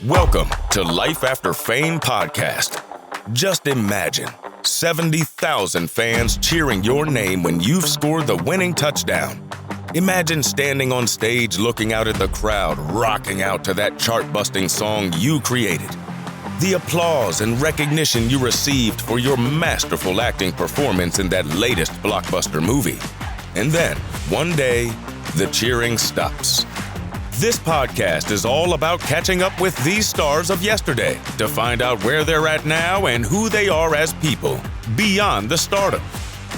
Welcome to Life After Fame podcast. Just imagine 70,000 fans cheering your name when you've scored the winning touchdown. Imagine standing on stage looking out at the crowd, rocking out to that chart-busting song you created. The applause and recognition you received for your masterful acting performance in that latest blockbuster movie. And then, one day, the cheering stops. This podcast is all about catching up with these stars of yesterday to find out where they're at now and who they are as people, beyond the stardom.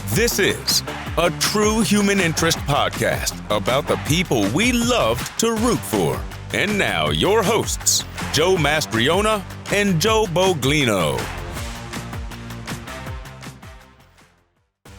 This is a true human interest podcast about the people we loved to root for. And now, your hosts, Joe Mastriona and Joe Boglino.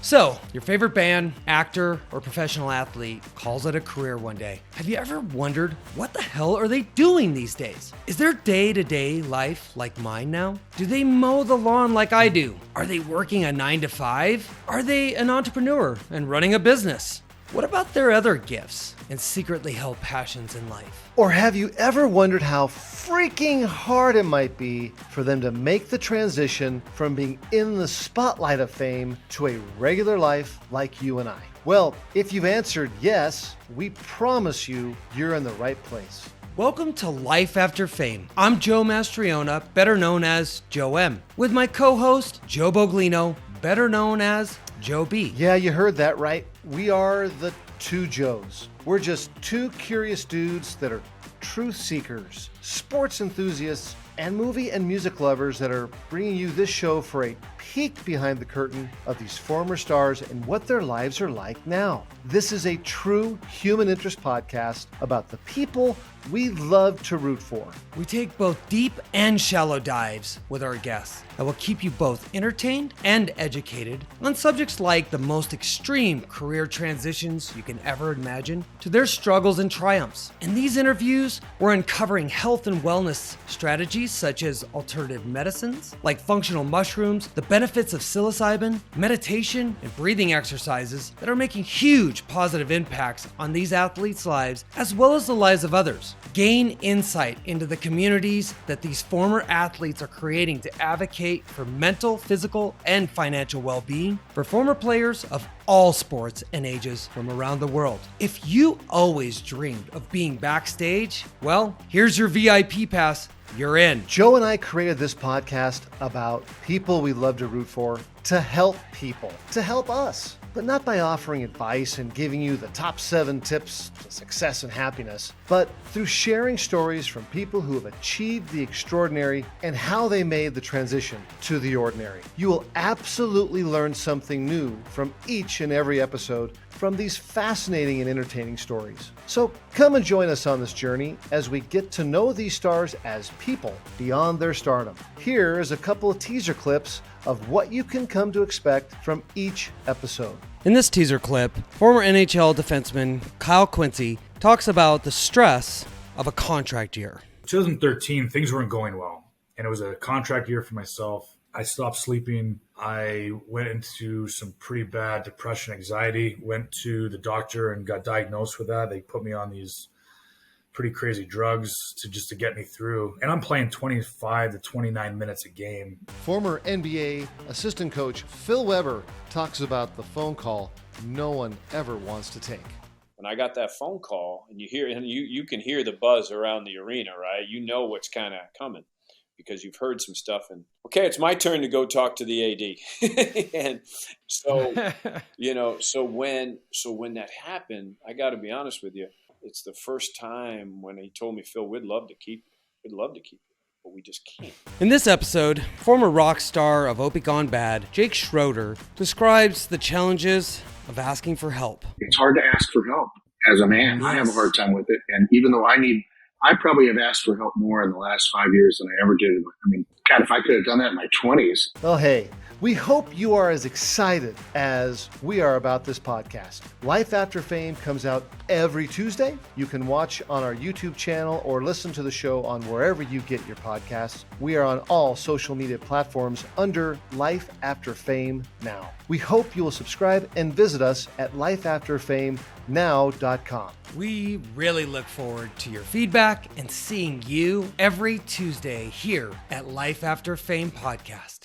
So, your favorite band, actor, or professional athlete calls it a career one day. Have you ever wondered, what the hell are they doing these days? Is their day-to-day life like mine now? Do they mow the lawn like I do? Are they working a 9 to 5? Are they an entrepreneur and running a business? What about their other gifts and secretly held passions in life? Or have you ever wondered how freaking hard it might be for them to make the transition from being in the spotlight of fame to a regular life like you and I? Well, if you've answered yes, we promise you're in the right place. Welcome to Life After Fame. I'm Joe Mastriona, better known as Joe M, with my co-host Joe Boglino, better known as Joe B. Yeah, you heard that right. We are the two Joes. We're just two curious dudes that are truth seekers, sports enthusiasts, and movie and music lovers that are bringing you this show for a peek behind the curtain of these former stars and what their lives are like now. This is a true human interest podcast about the people we love to root for. We take both deep and shallow dives with our guests that will keep you both entertained and educated on subjects like the most extreme career transitions you can ever imagine to their struggles and triumphs. In these interviews, we're uncovering health and wellness strategies such as alternative medicines like functional mushrooms, the benefits of psilocybin, meditation, and breathing exercises that are making huge positive impacts on these athletes' lives as well as the lives of others. Gain insight into the communities that these former athletes are creating to advocate for mental, physical, and financial well-being for former players of all sports and ages from around the world. If you always dreamed of being backstage, well, here's your VIP pass. You're in. Joe and I created this podcast about people we love to root for, to help people, to help us, but not by offering advice and giving you the top 7 tips to success and happiness, but through sharing stories from people who have achieved the extraordinary and how they made the transition to the ordinary. You will absolutely learn something new from each and every episode from these fascinating and entertaining stories. So come and join us on this journey as we get to know these stars as people beyond their stardom. Here is a couple of teaser clips of what you can come to expect from each episode. In this teaser clip, former NHL defenseman Kyle Quincy talks about the stress of a contract year. 2013, things weren't going well, and it was a contract year for myself. I stopped sleeping. I went into some pretty bad depression, anxiety, went to the doctor and got diagnosed with that. They put me on these pretty crazy drugs to get me through. And I'm playing 25 to 29 minutes a game. Former NBA assistant coach Phil Weber talks about the phone call no one ever wants to take. When I got that phone call, and you can hear the buzz around the arena, right? You know what's kind of coming, because you've heard some stuff, and okay, it's my turn to go talk to the AD. And so, so when that happened, I got to be honest with you, it's the first time when he told me, Phil, we'd love to keep you, but we just can't. In this episode, former rock star of Opie Gone Bad, Jake Schroeder, describes the challenges of asking for help. It's hard to ask for help as a man. I have a hard time with it. And even though I probably have asked for help more in the last 5 years than I ever did. I mean, God, if I could have done that in my 20s. Well, hey, we hope you are as excited as we are about this podcast. Life After Fame comes out every Tuesday. You can watch on our YouTube channel or listen to the show on wherever you get your podcasts. We are on all social media platforms under Life After Fame now. We hope you will subscribe and visit us at lifeafterfame.com. now.com. We really look forward to your feedback and seeing you every Tuesday here at Life After Fame Podcast.